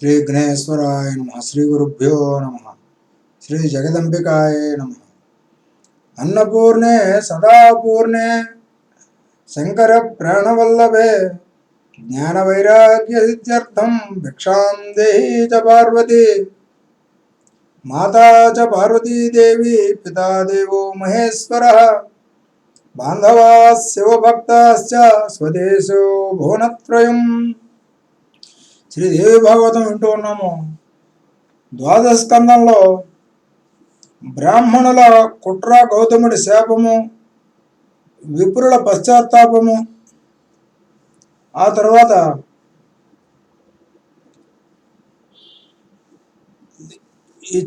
శ్రీ గణేశ్వరాయ నమ. శ్రీ గురుభ్యో నమ. శ్రీ జగదంబికాయ నమ. అన్నపూర్ణే సదాపూర్ణే శంకర ప్రాణవల్లభే జ్ఞాన వైరాగ్య సిద్ధ్యర్థం భిక్షాం దేహి చ పార్వతి. మాతా చ పార్వతీదేవి పితా దేవో మహేశ్వరః బాంధవా శివభక్తాశ్చ స్వదేశో భువనత్రయం. శ్రీదేవి భాగవతం వింటూ ఉన్నాము. ద్వాదశ స్కందంలో బ్రాహ్మణుల కుట్ర, గౌతముడి శాపము, విప్రుల పశ్చాత్తాపము, ఆ తర్వాత ఈ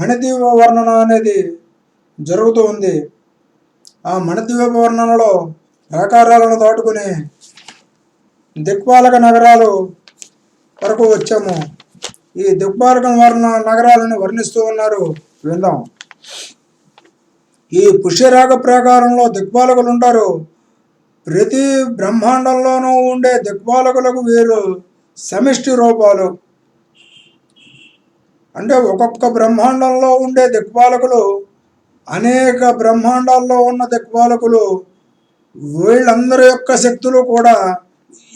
మణిదీప వర్ణన అనేది జరుగుతూ ఉంది. ఆ మణిద్వీప వర్ణనలో ప్రాకారాలను దాటుకుని దిక్పాలక నగరాలు వరకు వచ్చాము. ఈ దిక్పాలక నగరాలను వర్ణిస్తూ ఉన్నారు, విందాం. ఈ పుష్యరాగ ప్రాకారంలో దిక్పాలకులు ఉంటారు. ప్రతి బ్రహ్మాండంలోనూ ఉండే దిక్పాలకులకు వీరు సమిష్టి రూపాలు. అంటే ఒక్కొక్క బ్రహ్మాండంలో ఉండే దిక్పాలకులు అనేక బ్రహ్మాండాల్లో ఉన్న దిక్పాలకులు, వీళ్ళందరి యొక్క శక్తులు కూడా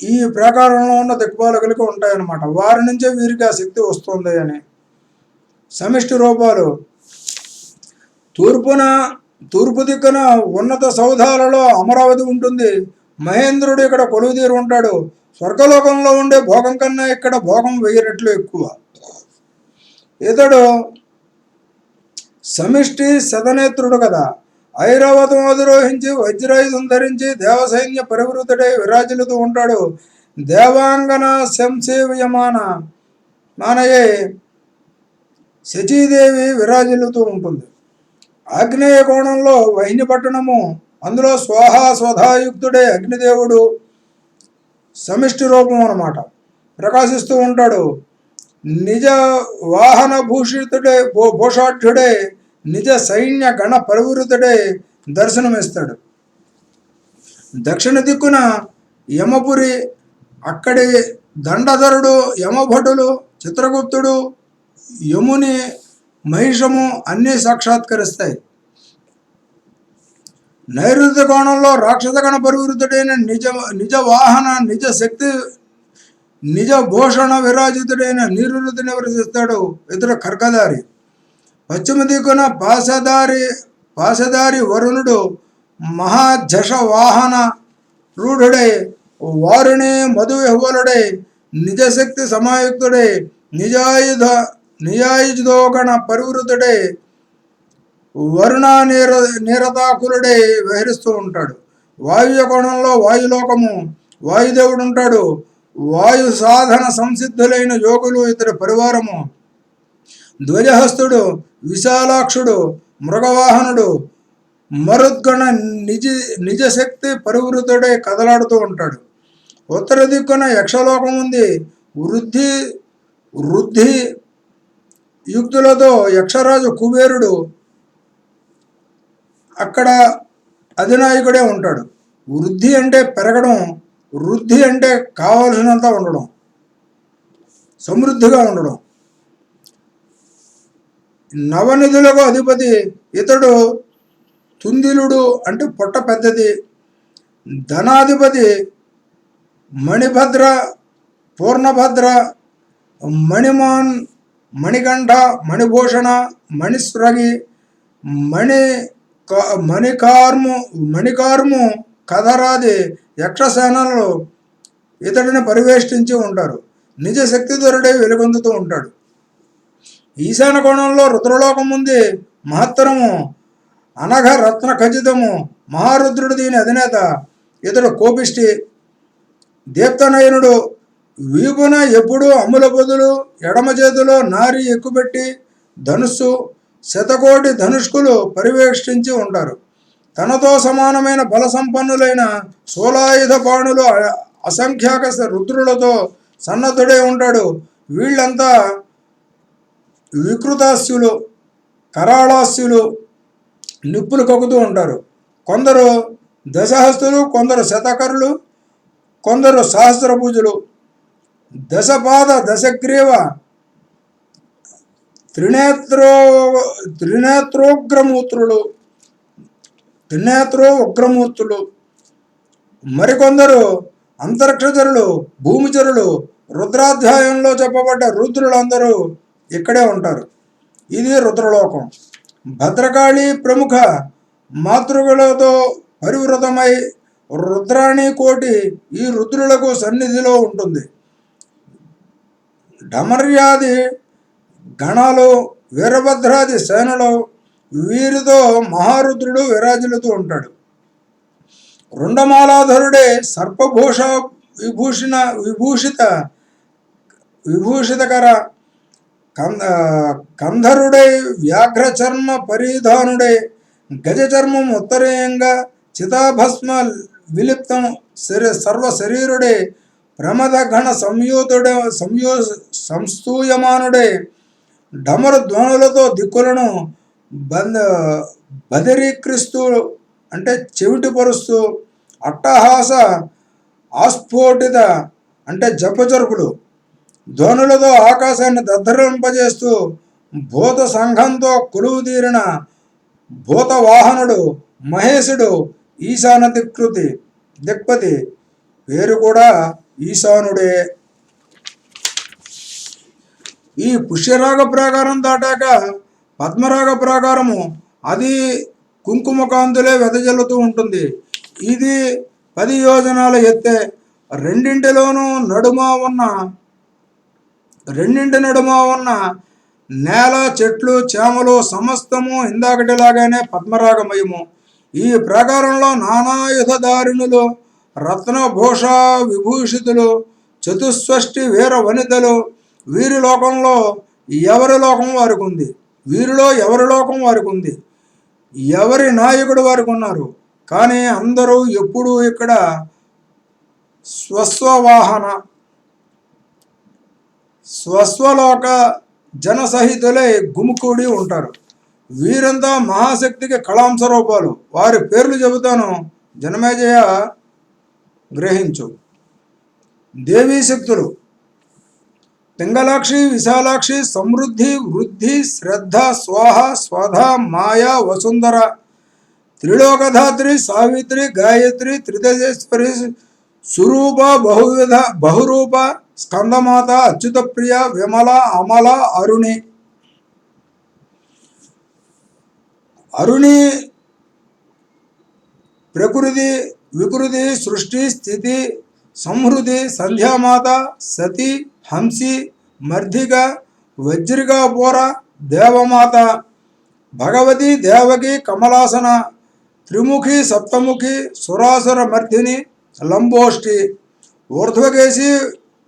ఈ ప్రాకారంలో ఉన్న దిక్పాలకులకి ఉంటాయన్నమాట. వారి నుంచే వీరికి ఆ శక్తి వస్తుంది అని సమిష్టి రూపాలు. తూర్పు దిక్కున ఉన్నత సౌధాలలో అమరావతి ఉంటుంది. మహేంద్రుడు ఇక్కడ కొలువుదీరు ఉంటాడు. స్వర్గలోకంలో ఉండే భోగం కన్నా ఇక్కడ భోగం 1000 రెట్లు ఎక్కువ. ఇతడు సమిష్టి శతనేత్రుడు కదా. ఐరావతం అధిరోహించి వజ్రాయుధం ధరించి దేవసైన్య పరివృతుడై విరాజిల్లుతూ ఉంటాడు. దేవాంగన మానయే శచీదేవి విరాజిల్లుతూ ఉంటుంది. ఆగ్నేయ కోణంలో వైన్యపట్టణము, అందులో స్వధాయుక్తుడే అగ్నిదేవుడు సమిష్టి రూపం అన్నమాట, ప్రకాశిస్తూ ఉంటాడు. నిజ వాహన భూషాఢ్యుడే నిజ సైన్య గణ పరివృతుడే దర్శనమిస్తాడు. దక్షిణ దిక్కున యమపురి, అక్కడి దండధరుడు, యమభటులు, చిత్రగుప్తుడు, యముని, మహిషము అన్నీ సాక్షాత్కరిస్తాయి. నైరుతి కోణంలో రాక్షస గణ పరివృతుడైన నిజ వాహన, నిజ శక్తి, నిజ భూషణ విరాజితుడైన నీరుతి నివసిస్తాడు. ఇతడు ఖర్గధారి. పశ్చిమ దిక్కున పాశధారి వరుణుడు మహాజష వాహన రూఢుడై, వారుని మధువిహ్వలుడై, నిజశక్తి సమాయుక్తుడై, నిజాయుధోగణ పరివృతుడై, వరుణ నీరతాకులుడై విహరిస్తూ ఉంటాడు. వాయువ్య కోణంలో వాయులోకము, వాయుదేవుడు ఉంటాడు. వాయు సాధన సంసిద్ధులైన యోగులు ఇతడి పరివారము. ధ్వజహస్తుడు, విశాలాక్షుడు, మృగవాహనుడు, మరుద్గణ నిజశక్తి పరివృతుడై కదలాడుతూ ఉంటాడు. ఉత్తర దిక్కున యక్షలోకం ఉంది. వృద్ధి యుక్తులతో యక్షరాజు కుబేరుడు అక్కడ అధినాయకుడే ఉంటాడు. వృద్ధి అంటే పెరగడం, వృద్ధి అంటే కావలసినంత ఉండడం, సమృద్ధిగా ఉండడం. నవనిధులకు అధిపతి ఇతడు. తుందిలుడు అంటే పొట్ట పెద్దది. ధనాధిపతి మణిభద్ర, పూర్ణభద్ర, మణిమాన్, మణికంఠ, మణిభూషణ, మణిస్రగి, మణికార్ము కథరాది యక్షసేనలు ఇతడిని పరివేష్టించి ఉంటారు. నిజ శక్తిధరుడై వెలుగొందుతూ ఉంటాడు. ఈశాన కోణంలో రుద్రలోకం ఉంది. మహత్తరము, అనఘ రత్న ఖచ్చితము, మహారుద్రుడు దీని అధినేత. ఇతడు కోపిష్టి, దీప్తనయనుడు. వీపున ఎప్పుడూ అమ్ముల పొదులు, ఎడమ చేతిలో నారి ఎక్కుపెట్టి ధనుస్సు, శతకోటి ధనుష్కులు పరివేష్టించి ఉంటారు. తనతో సమానమైన బల సంపన్నులైన సోలాయుధ బాణులు అసంఖ్యాక రుద్రులతో సన్నద్ధుడై ఉంటాడు. వీళ్ళంతా వికృతాస్యులు, కరాళాస్యులు, నిప్పులు కక్కుతూ ఉంటారు. కొందరు దశహస్తులు, కొందరు శతకరులు, కొందరు సహస్రభుజులు. దశపాద దశగ్రీవ త్రినేత్రోగ్రమూర్తులు ఉగ్రమూర్తులు, మరికొందరు అంతరిక్షచరులు, భూమిచరులు, రుద్రాధ్యాయంలో చెప్పబడ్డ రుద్రులందరూ ఇక్కడే ఉంటారు. ఇది రుద్రలోకం. భద్రకాళి ప్రముఖ మాతృకలతో పరివృతమై రుద్రాణి కోటి ఈ రుద్రులకు సన్నిధిలో ఉంటుంది. డమర్యాది గణాలు, వీరభద్రాది సేనలు, వీరితో మహారుద్రుడు విరాజిల్లుతూ ఉంటాడు. రుండమాలాధరుడే సర్పభూష విభూషితకర కంధరుడై వ్యాఘ్రచర్మ పరిధానుడై గజచర్మం ఉత్తరీయంగా చితాభస్మ విలిప్తం సర్వ శరీరుడే ప్రమద గణ సంస్తూయమానుడే డమరు ధ్వనులతో దిక్కులను బదిరీకరిస్తూ అంటే చెవిటిపరుస్తూ అట్టహాస ఆస్ఫోటిత అంటే జపజరుపులు ధ్వనులతో ఆకాశాన్ని దద్దరింపజేస్తూ భూత సంఘంతో కొలువు తీరిన భూతవాహనుడు మహేశుడు ఈశాన దిక్పతి పేరు కూడా ఈశానుడే. ఈ పుష్యరాగ ప్రాకారం దాటాక పద్మరాగ ప్రాకారము, అది కుంకుమకాంతులే వెదజల్లుతూ ఉంటుంది. ఇది 10 యోజనాల ఎత్తే. రెండింటి నడుమ ఉన్న నేల, చెట్లు, చేమలు సమస్తము ఇందాకటిలాగానే పద్మరాగమయము. ఈ ప్రాకారంలో నానాయుధదారిణులు, రత్నభూష విభూషితులు, చతుష్షష్టి వీర వనితలు, వీరి లోకంలో ఎవరి లోకం వారికి ఉంది, వీరిలో ఎవరి లోకం వారికి ఉంది, ఎవరి నాయకుడు వారికి ఉన్నారు. కానీ అందరూ ఎప్పుడూ ఇక్కడ స్వస్వలోక జనసహితులై గుమికూడి ఉంటారు. వీరంతా మహాశక్తికి కళాంశ రూపాలు. వారి పేర్లు చెబుతాను, జనమేజయ గ్రహించు. దేవీ శక్తులు: పింగళాక్షి, విశాలాక్షి, సమృద్ధి, వృద్ధి, శ్రద్ధ, స్వాహ, స్వధ, మాయా, వసుంధర, త్రిలోకధాత్రి, సావిత్రి, గాయత్రి, త్రిదశేశ్వరి, సురూప, బహురూప, స్కందమాత, అచ్యుతప్రియ, విమల, అమల, అరుణి ప్రకృతి, వికృతి, సృష్టి, స్థితి, సంహృతి, సంధ్యామాత, సతి, హంసి, మర్ధిక, వజ్రికాపూర, దేవమాత, భగవతి, దేవకి, కమలాసన, త్రిముఖి, సప్తముఖి, సురాసుర మర్ధిని, లంబోష్టి, ఊర్ధ్వకేశి,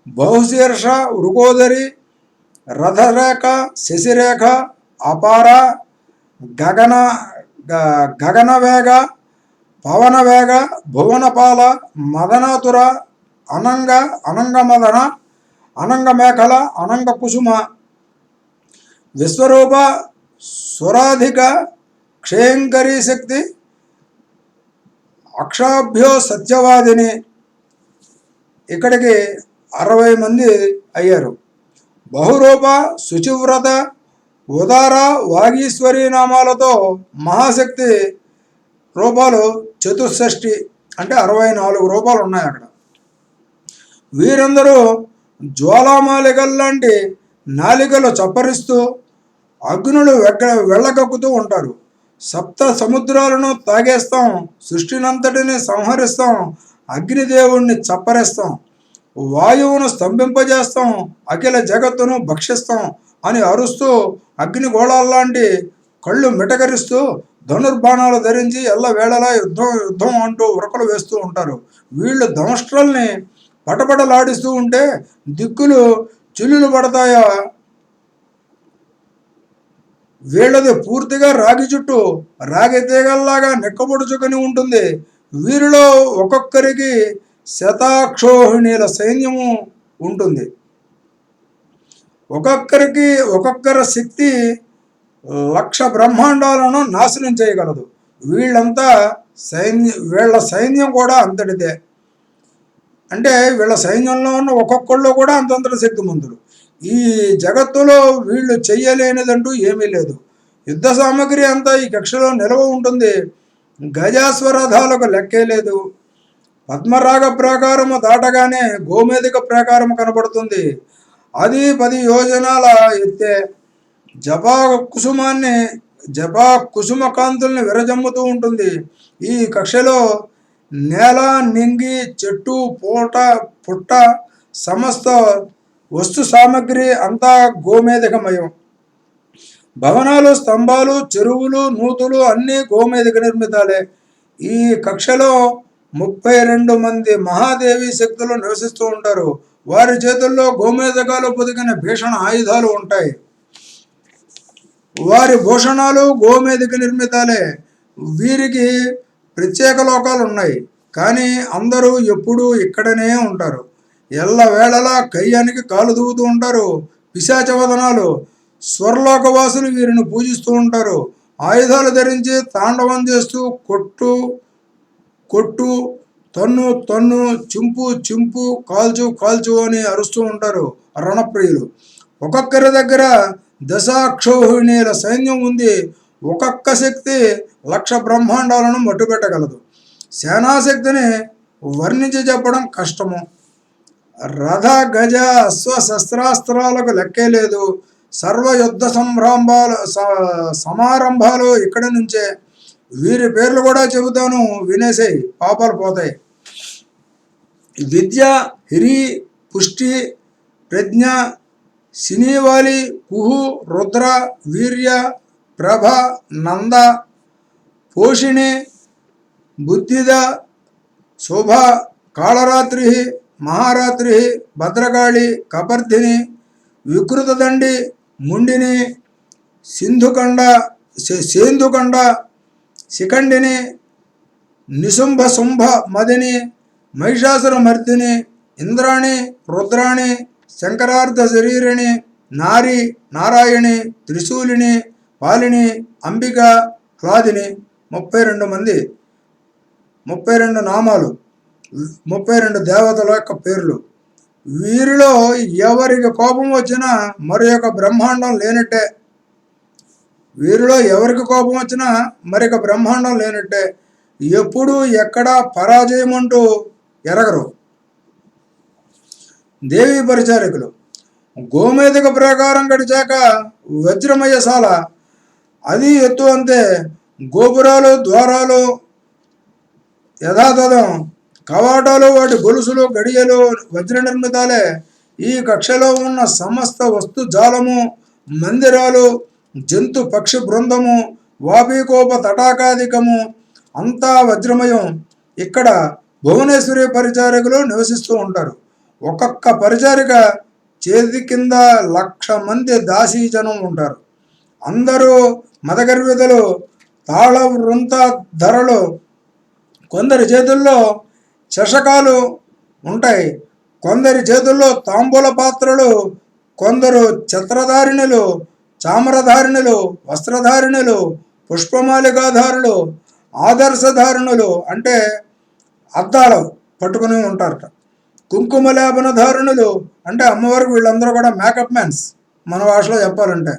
బహుశీర్ష, వృకోదరి, రథరేఖ, శశిరేఖ, అపార, గగనవేగ, పవనవేగ, భువనపాల, మదనాతుర, అనంగమదన, అనంగమేఖల, అనంగ కుసుమ, విశ్వరూప, సురాధిక, క్షయంకరీ శక్తి, అక్షాభ్యో సత్యవాదిని. ఇక్కడికి 60 మంది అయ్యారు. బహురూప, శుచివ్రత, ఉదార, వాగీశ్వరి నామాలతో మహాశక్తి రూపాలు చతుషష్ఠి అంటే 64 రూపాలు ఉన్నాయి అక్కడ. వీరందరూ జ్వాలామాలికల్లాంటి నాలికలు చప్పరిస్తూ అగ్నులు వెళ్ళగక్కుతూ ఉంటారు. సప్త సముద్రాలను తాగేస్తాం, సృష్టినంతటిని సంహరిస్తాం, అగ్నిదేవుణ్ణి చప్పరిస్తాం, వాయువును స్తంభింపజేస్తాం, అఖిల జగత్తును భక్షిస్తాం అని అరుస్తూ అగ్నిగోళాల్లాంటి కళ్ళు మిటకరిస్తూ ధనుర్బాణాలు ధరించి ఎల్లవేళలా యుద్ధం అంటూ ఉరకలు వేస్తూ ఉంటారు. వీళ్ళు దంష్ట్రల్ని పటపటలాడిస్తూ ఉంటే దిక్కులు చిల్లులు పడతాయా. వీళ్ళది పూర్తిగా రాగి చుట్టూ, రాగి తీగల్లాగా నెక్కబొడుచుకొని ఉంటుంది. వీరిలో ఒక్కొక్కరికి శతాక్షోహిణీల సైన్యము ఉంటుంది. ఒక్కొక్కరి శక్తి 1,00,000 బ్రహ్మాండాలను నాశనం చేయగలదు. వీళ్ళ సైన్యం కూడా అంతటిదే. అంటే వీళ్ళ సైన్యంలో ఉన్న ఒక్కొక్కళ్ళు కూడా అంతంత శక్తిమంతులు. ఈ జగత్తులో వీళ్ళు చెయ్యలేనిదంటూ ఏమీ లేదు. యుద్ధ సామగ్రి అంతా ఈ కక్షలో నిల్వ ఉంటుంది. గజాశ్వరథాలకు లెక్కే లేదు. పద్మరాగ ప్రాకారము దాటగానే గోమేధిక ప్రాకారము కనబడుతుంది. అది 10 యోజనాల ఎత్తే. జపా కుసుమాన్ని జపా కుసుమ కాంతుల్ని విరజమ్ముతూ ఉంటుంది. ఈ కక్షలో నేల, నింగి, చెట్టు, పుట్ట సమస్త వస్తు సామగ్రి అంతా గోమేధికమయం. భవనాలు, స్తంభాలు, చెరువులు, నూతులు అన్నీ గోమేధిక నిర్మితాలే. ఈ కక్షలో 32 మంది మహాదేవి శక్తులు నివసిస్తూ ఉంటారు. వారి చేతుల్లో గోమేధికాలు పొదిగిన భీషణ ఆయుధాలు ఉంటాయి. వారి భూషణాలు గోమేధిక నిర్మితాలే. వీరికి ప్రత్యేక లోకాలు ఉన్నాయి. కానీ అందరూ ఎప్పుడూ ఇక్కడనే ఉంటారు. ఎల్లవేళలా కయ్యానికి కాలు దువ్వుతూ ఉంటారు. పిశాచవదనాలు స్వర్లోకవాసులు వీరిని పూజిస్తూ ఉంటారు. ఆయుధాలు ధరించి తాండవం చేస్తూ కొట్టు, తన్ను తన్ను, చింపు, కాల్చు అని అరుస్తూ ఉంటారు రణప్రియులు. ఒక్కొక్కరి దగ్గర దశాక్షోహిణీల సైన్యం ఉంది. ఒక్కొక్క శక్తి 1,00,000 బ్రహ్మాండాలను మట్టుపెట్టగలదు. సేనాశక్తిని వర్ణించి చెప్పడం కష్టము. రథ, గజ, అశ్వ శస్త్రాస్త్రాలకు లెక్కే లేదు. సర్వ యుద్ధ సమారంభాలు ఇక్కడి నుంచే. వీరి పేర్లు కూడా చెబుతాను, వినేసేయి, పాపాలు పోతాయి. విద్య, హిరి, పుష్టి, ప్రజ్ఞ, సినీవాలి, కుహు, రుద్ర, వీర్య, ప్రభ, నంద, పోషిణి, బుద్ధిద, శోభ, కాళరాత్రి, మహారాత్రి, భద్రకాళి, కపర్ధిని, వికృతదండి, ముండిని, సేందుకండ, శిఖండిని, నిశుంభ మదిని, మహిషాసుర మర్దిని, ఇంద్రాణి, రుద్రాణి, శంకరార్ధ శరీరిణి, నారాయణి, త్రిశూలిని, పాలిని, అంబిక, హ్లాదిని. 32 మంది, 32 నామాలు, 32 దేవతల యొక్క పేర్లు. వీరిలో ఎవరికి కోపం వచ్చినా మరి యొక్క బ్రహ్మాండం లేనట్టే. ఎప్పుడు ఎక్కడ పరాజయం అంటూ ఎరగరు. దేవీ పరిచారకులు గోమేధిక ప్రాకారం గడిచాక వజ్రమయశాల, అది ఎత్తు అంతే. గోపురాలు, ద్వారాలు యథాతథం. కవాటాలు, వాటి గొలుసులు, గడియలు వజ్ర నిర్మితాలే. ఈ కక్షలో ఉన్న సమస్త వస్తు జాలము, మందిరాలు, జంతు పక్షి బృందము, వాపీకోప తటాకాధికము అంతా వజ్రమయం. ఇక్కడ భువనేశ్వరి పరిచారకులు నివసిస్తూ ఉంటారు. ఒక్కొక్క పరిచారిక చేతి కింద 1,00,000 మంది దాసీజనం ఉంటారు. అందరూ మదగర్వితులు, తాళ వృంత ధరలు. కొందరి చేతుల్లో చషకాలు ఉంటాయి, కొందరి చేతుల్లో తాంబూల పాత్రలు. కొందరు ఛత్రధారిణులు, చామరధారిణులు, వస్త్రధారిణులు, పుష్పమాలికాధారులు, ఆదర్శధారిణులు అంటే అద్దాలు పట్టుకుని ఉంటారట. కుంకుమలేపన ధారుణులు అంటే అమ్మవారికి వీళ్ళందరూ కూడా మేకప్ మ్యాన్స్, మన భాషలో చెప్పాలంటే.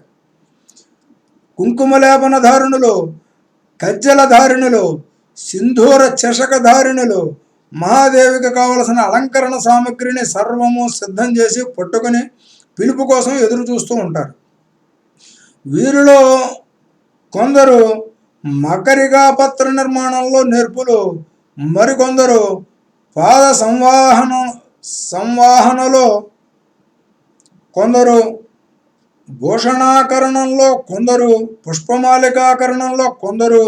కుంకుమలేపన ధారుణులు, కజ్జల ధారిణులు, సింధూర చషక ధారిణులు, మహాదేవికి కావలసిన అలంకరణ సామగ్రిని సర్వము సిద్ధం చేసి పట్టుకుని పిలుపు కోసం ఎదురు చూస్తూ ఉంటారు. వీరిలో కొందరు మకరిగా పత్ర నిర్మాణంలో నేర్పులు, మరికొందరు పాద సంవాహనలో, కొందరు భూషణాకరణంలో, కొందరు పుష్పమాలికాకరణంలో, కొందరు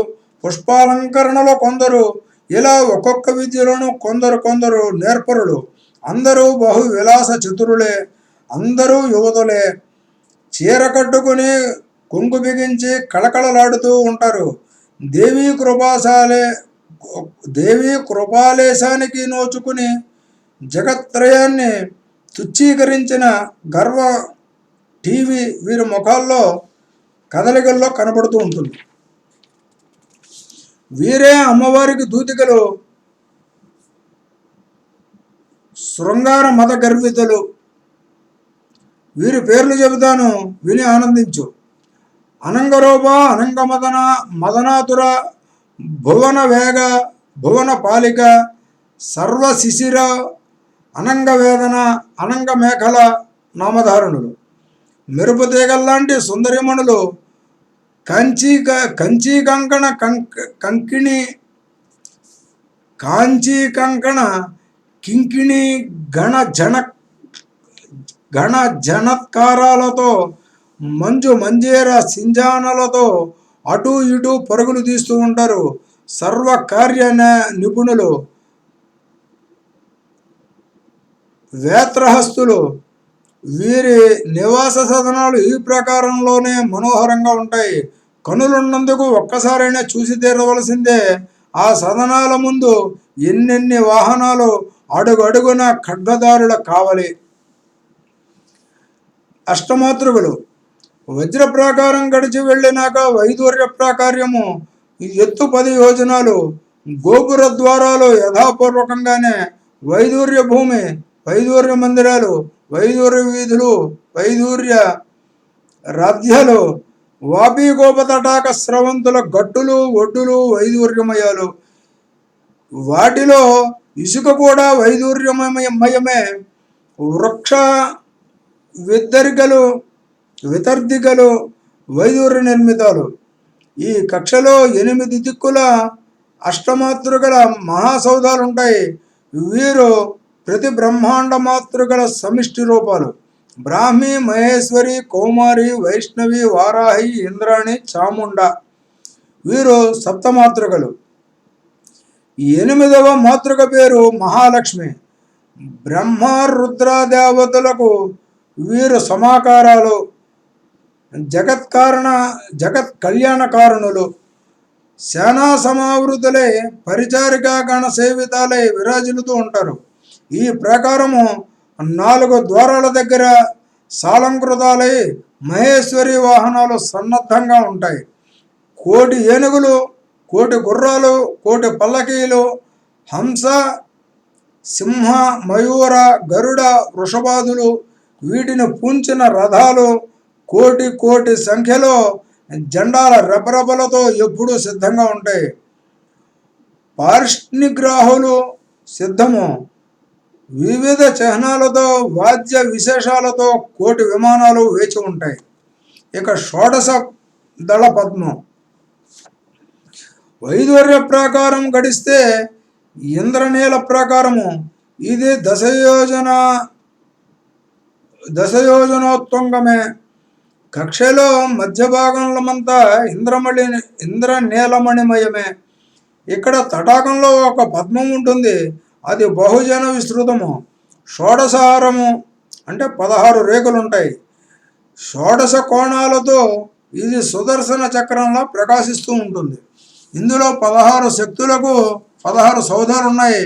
పుష్పాలంకరణలో, కొందరు ఇలా ఒక్కొక్క విద్యలోనూ కొందరు నేర్పరులు. అందరూ బహు విలాస చతురులే, అందరూ యువతులే. చీర కట్టుకుని కొంగు బిగించి కళకళలాడుతూ ఉంటారు. దేవీ కృపాలేశానికి నోచుకుని జగత్రయాన్ని తుచ్చీకరించిన గర్వ టీవీ వీరి ముఖాల్లో కదలికల్లో కనబడుతూ ఉంటుంది. వీరే అమ్మవారికి దూతికలు. శృంగార మత గర్వితులు. వీరి పేర్లు చెబుతాను, విని ఆనందించు. అనంగరూప, అనంగమదన, మదనాతుర, భువన వేగ, భువన పాలిక, సర్వశిశిర, అనంగవేదన, అనంగ మేఖల నామధారణులు. మెరుపు తీగల్లాంటి సుందరిమణులు, కంచి కంకణ కంకిణి కాంచీ కంకణ కింకిణి గణ జనత్కారాలతో, మంజు మంజేర సింజానలతో అటు ఇటు పరుగులు తీస్తూ ఉంటారు. సర్వకార్య నిపుణులు, వేత్రహస్తులు. వీరి నివాస సదనాలు ఈ ప్రకారంలోనే మనోహరంగా ఉంటాయి. కనులున్నందుకు ఒక్కసారైనా చూసి తీరవలసిందే. ఆ సదనాల ముందు ఎన్నెన్ని వాహనాలు, అడుగు అడుగున ఖడ్గదారుల కావలి. అష్టమాతృకులు. వజ్ర ప్రాకారం గడిచి వెళ్ళినాక వైదూర్య ప్రాకార్యము ఎత్తు 10 యోజనాలు. గోపుర ద్వారాలు యథాపూర్వకంగానే. వైదూర్య భూమి, వైదూర్య మందిరాలు, వైదూర్య వీధులు, వైదూర్య రాధ్యాలు, వాపీగోపతటాక స్రవంతుల గట్టులు, ఒడ్డులు వైదూర్యమయాలు. వాటిలో ఇసుక కూడా వైదూర్యమయమే. వృక్ష వితర్దికలు వైదూర్య నిర్మితాలు. ఈ కక్షలో 8 దిక్కుల అష్టమాతృకల మహాసౌధాలుంటాయి. వీరు ప్రతి బ్రహ్మాండ మాతృకల సమిష్టి రూపాలు. బ్రాహ్మి, మహేశ్వరి, కౌమారి, వైష్ణవి, వారాహి, ఇంద్రాణి, చాముండ. వీరు సప్తమాతృకలు. 8వ మాతృక పేరు మహాలక్ష్మి. బ్రహ్మ రుద్ర దేవతలకు వీరు సమాకారాలు. జగత్ కళ్యాణ కారణులు. సేనా సమావృతులై పరిచారికా గణ సేవితాలై విరాజిల్లుతూ ఉంటారు. ఈ ప్రకారము 4 ద్వారాల దగ్గర సాలంకృతాలై మహేశ్వరి వాహనాలు సన్నద్ధంగా ఉంటాయి. 1,000 ఏనుగులు, 1,000 గుర్రాలు, 1,000 పల్లకీలు, హంస, సింహ, మయూర, గరుడ, వృషభాదులు, వీటిని పూంచిన రథాలు, కోటి సంఖ్యలో జెండాల రెపరెపలతో ఎప్పుడూ సిద్ధంగా ఉంటాయి. పార్ష్నిగ్రాహులు సిద్ధము. వివిధ చిహ్నాలతో, వాద్య విశేషాలతో 1,000 విమానాలు వేచి ఉంటాయి. ఇక షోడశ దళ పద్మం. వైదూర్య ప్రాకారం గడిస్తే ఇంద్రనీల ప్రాకారము. ఇది దశయోజనోత్తుంగమే. కక్షలో మధ్య భాగంలోమంతా ఇంద్రనీలమణిమయమే. ఇక్కడ తటాకంలో ఒక పద్మం ఉంటుంది. అది బహుజన విస్తృతము. షోడశహారము అంటే 16 రేకులుంటాయి. షోడశ కోణాలతో ఇది సుదర్శన చక్రంలో ప్రకాశిస్తూ ఉంటుంది. ఇందులో 16 శక్తులకు 16 సౌధాలున్నాయి.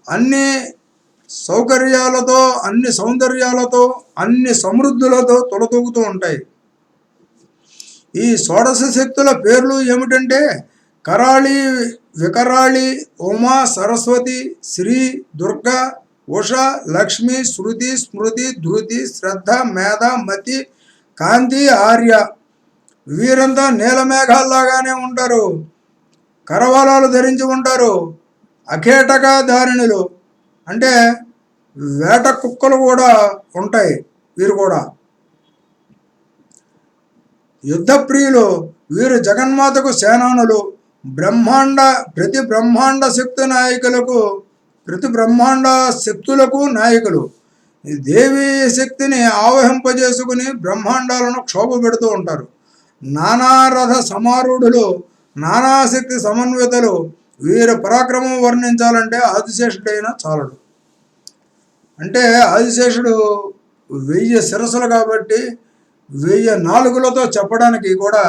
అన్ని సౌకర్యాలతో, అన్ని సౌందర్యాలతో, అన్ని సమృద్ధులతో తొలతూగుతూ ఉంటాయి. ఈ షోడశ శక్తుల పేర్లు ఏమిటంటే కరాళి, వికరాళి, ఉమా, సరస్వతి, శ్రీ, దుర్గ, ఉష, లక్ష్మి, శృతి, స్మృతి, ధృతి, శ్రద్ధ, మేధ, మతి, కాంతి, ఆర్య. వీరంతా నీలమేఘాల్లాగానే ఉంటారు. కరవాలాలు ధరించి ఉంటారు. అకేటక ధారిణులు అంటే వేట కుక్కలు కూడా ఉంటాయి. వీరు కూడా యుద్ధ ప్రియులు. వీరు జగన్మాతకు సేనానులు. ప్రతి బ్రహ్మాండ శక్తులకు నాయకులు. దేవి శక్తిని ఆవహింపజేసుకుని బ్రహ్మాండాలను క్షోభ పెడుతూ ఉంటారు. నానారథ సమారూఢులు, నానాశక్తి సమన్వితలు. వీరి పరాక్రమం వర్ణించాలంటే ఆదిశేషుడైనా చాలడు. అంటే ఆదిశేషుడు 1000 శిరస్సులు కాబట్టి 1000 నాలుగులతో చెప్పడానికి కూడా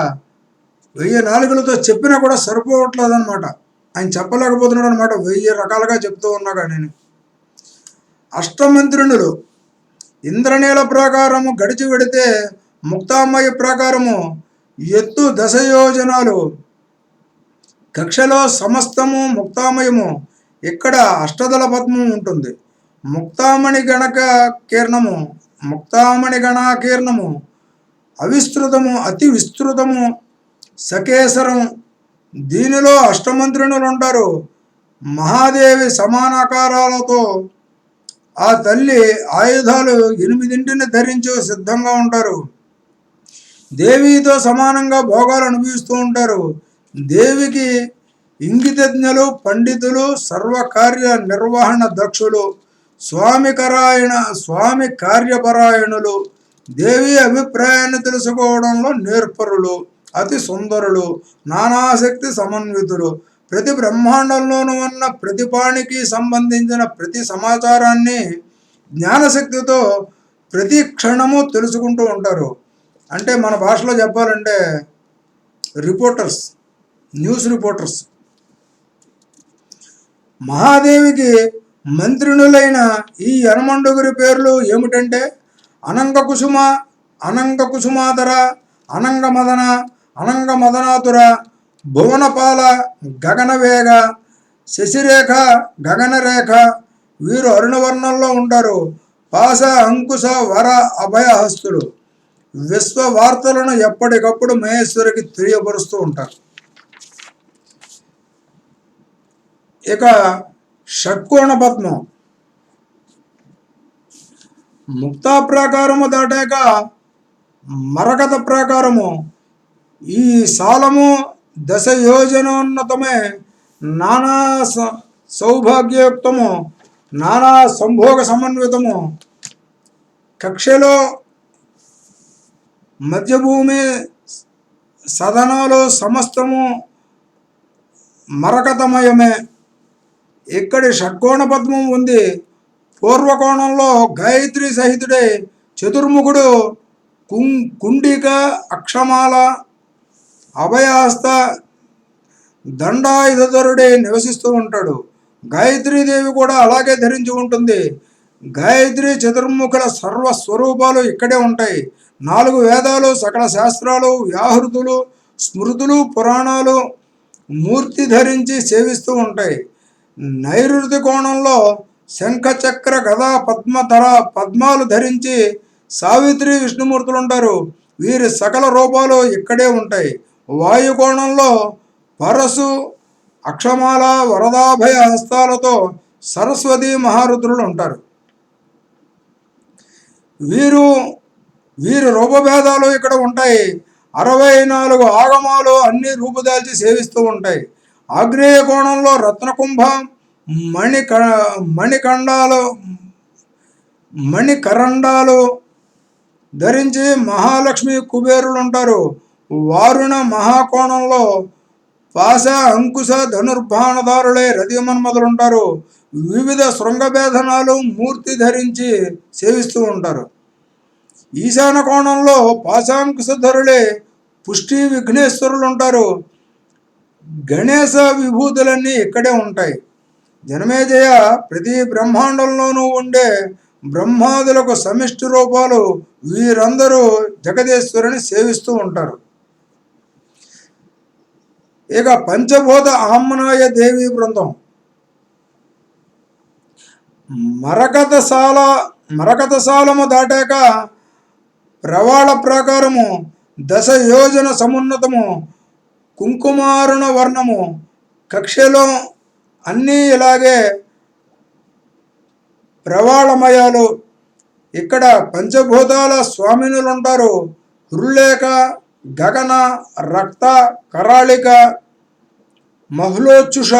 1000 నాలుగులతో చెప్పినా కూడా సరిపోవట్లేదు అనమాట. ఆయన చెప్పలేకపోతున్నాడు అనమాట. 1000 రకాలుగా చెప్తూ ఉన్నా కానీ. అష్టమంత్రిణులు. ఇంద్రనీల ప్రాకారము గడిచి వెడితే ముక్తామయ ప్రాకారము ఎత్తు 10 యోజనాలు. కక్షలో సమస్తము ముక్తామయము. ఇక్కడ అష్టదళ పద్మం ఉంటుంది. ముక్తామణి గణక కీర్ణము, ముక్తామణి గణాకీర్ణము, అవిస్తృతము, అతి విస్తృతము, సకేసరం. దీనిలో అష్టమంత్రిణులు ఉంటారు. మహాదేవి సమానాకారాలతో ఆ తల్లి ఆయుధాలు 8 ధరించి సిద్ధంగా ఉంటారు. దేవితో సమానంగా భోగాలు అనుభవిస్తూ ఉంటారు. దేవికి ఇంగితజ్ఞులు, పండితులు, సర్వకార్య నిర్వహణ దక్షులు, స్వామి కార్యపరాయణులు, దేవి అభిప్రాయాన్ని తెలుసుకోవడంలో నేర్పరులు, అతి సుందరులు, నానాశక్తి సమన్వితులు, ప్రతి బ్రహ్మాండంలోనూ ఉన్న ప్రతి ప్రాణికి సంబంధించిన ప్రతి సమాచారాన్ని జ్ఞానశక్తితో ప్రతి క్షణము తెలుసుకుంటూ ఉంటారు. అంటే మన భాషలో చెప్పాలంటే రిపోర్టర్స్, న్యూస్ రిపోర్టర్స్. మహాదేవికి మంత్రిణులైన ఈ యనమండుగురి పేర్లు ఏమిటంటే అనంగకుసుమ, అనంగకుసుమాధర, అనంగమదన, అనంగమదనాతుర, భువనపాల, గగనవేగ, శశిరేఖ, గగనరేఖ. వీరు అరుణవర్ణంలో ఉంటారు. పాశ, అంకుశ, వర, అభయహస్తులు. విశ్వ వార్తలను ఎప్పటికప్పుడు మహేశ్వరికి తెలియపరుస్తూ ఉంటారు. ఇక షట్కోణ పద్మం. ముక్తా ప్రాకారము దాటాక మరకత ప్రాకారము. ఈ సాలము దశ యోజనోన్నతమే, నానా సౌభాగ్యయుక్తము, నానా సంభోగ సమన్వితము. కక్షలో మధ్యభూమి, సదనాలు సమస్తము మరకతమయమే. ఇక్కడి షట్కోణ పద్మం ఉంది. పూర్వకోణంలో గాయత్రి సహితుడే చతుర్ముఖుడు కుండిక, అక్షమాల, అభయహస్త, దండాయుధరుడే నివసిస్తూ ఉంటాడు. గాయత్రీదేవి కూడా అలాగే ధరించి ఉంటుంది. గాయత్రి చతుర్ముఖుల సర్వస్వరూపాలు ఇక్కడే ఉంటాయి. 4 వేదాలు, సకల శాస్త్రాలు, వ్యాహృతులు, స్మృతులు, పురాణాలు మూర్తి ధరించి సేవిస్తూ ఉంటాయి. నైరుతి కోణంలో శంఖ, చక్ర, గద, పద్మాలు ధరించి సావిత్రి, విష్ణుమూర్తులు ఉంటారు. వీరి సకల రూపాలు ఇక్కడే ఉంటాయి. వాయుకోణంలో పరశు, అక్షమాల, వరదాభయ హస్తాలతో సరస్వతి, మహారుద్రులు ఉంటారు. వీరి రూపభేదాలు ఇక్కడ ఉంటాయి. 64 ఆగమాలు అన్ని రూపుదాల్చి సేవిస్తూ ఉంటాయి. ఆగ్నేయ కోణంలో రత్నకుంభ, మణికరండాలు ధరించి మహాలక్ష్మి, కుబేరులు ఉంటారు. వారుణ మహాకోణంలో పాశ, అంకుశ, ధనుర్బాణదారులే రతిమన్మధులు ఉంటారు. వివిధ శృంగభేదనాలు మూర్తి ధరించి సేవిస్తూ ఉంటారు. ఈశాన కోణంలో పాశాంకుశధరులే పుష్టి, విఘ్నేశ్వరులు ఉంటారు. గణేశ విభూతులన్నీ ఇక్కడే ఉంటాయి. జనమేజయ, ప్రతి బ్రహ్మాండంలోనూ ఉండే బ్రహ్మాదులకు సమిష్టి రూపాలు. వీరందరూ జగదీశ్వరుని సేవిస్తూ ఉంటారు. ఇక పంచభూత ఆమ్నాయ దేవి బృందం. మరకతశాలము దాటాక ప్రవాళ ప్రాకారము, దశ యోజన సమున్నతము, కుంకుమారుణ వర్ణము. కక్షలో అన్నీ ఇలాగే ప్రవాళమయాలు. ఇక్కడ పంచభూతాల స్వామినులుంటారు. హృలేఖ, గగన, రక్త, కరాళిక, మహ్లోచ్చుష,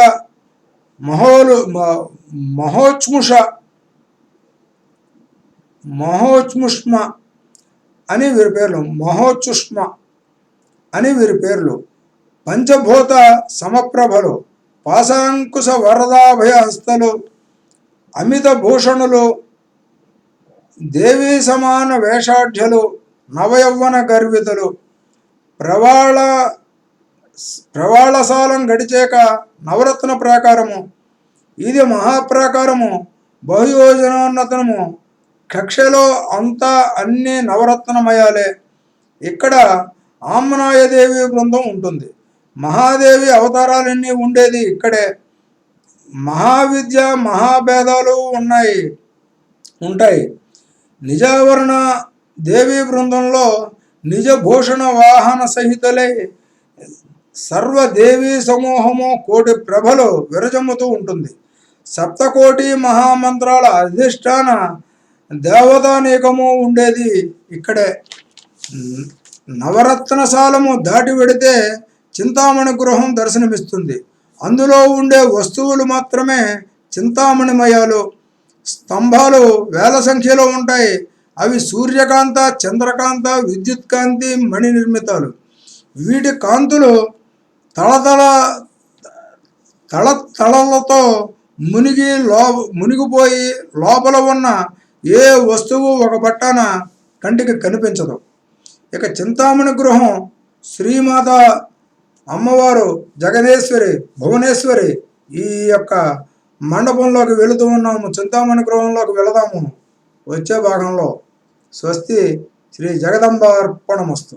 మహోచ్ముష్మ అని వీరి పేర్లు. మహోచుష్మ అని వీరి పేర్లు. పంచభూత సమప్రభలు, పాశాంకుశ, వరదాభయ హస్తలు, అమిత భూషణులు, దేవీ సమాన వేషాఢ్యులు, నవయౌవన గర్వితులు. ప్రవాళసాలం గడిచాక నవరత్న ప్రాకారము. ఇది మహాప్రాకారము, బహుయోజనోన్నతము. కక్షలో అంతా అన్ని నవరత్నమయాలే. ఇక్కడ ఆమ్నాయదేవి బృందం ఉంటుంది. మహాదేవి అవతారాలన్నీ ఉండేది ఇక్కడే. మహావిద్య, మహాభేదాలు ఉన్నాయి. ఉంటాయి. నిజావరణ దేవీ బృందంలో నిజభూషణ వాహన సహితులై సర్వదేవీ సమూహము కోటి ప్రభలు విరజమ్ముతూ ఉంటుంది. సప్తకోటి మహామంత్రాల అధిష్టాన దేవతానేకము ఉండేది ఇక్కడే. నవరత్నశాలము దాటి వెడితే చింతామణి గృహం దర్శనమిస్తుంది. అందులో ఉండే వస్తువులు మాత్రమే చింతామణిమయాలు. స్తంభాలు వేల సంఖ్యలో ఉంటాయి. అవి సూర్యకాంత, చంద్రకాంత, విద్యుత్కాంతి మణి నిర్మితాలు. వీటి కాంతులు తళతళ తళతళలతో మునిగిపోయి లోపల ఉన్న ఏ వస్తువు ఒక పట్టాన కంటికి కనిపించదు. ఇక చింతామణి గృహం శ్రీమాత అమ్మవారు జగదేశ్వరి, భువనేశ్వరి ఈ యొక్క మండపంలోకి వెళుతూ ఉన్నాము. చింతామణి గృహంలోకి వెళదాము వచ్చే భాగంలో. స్వస్తి శ్రీ జగదంబార్పణమస్తు.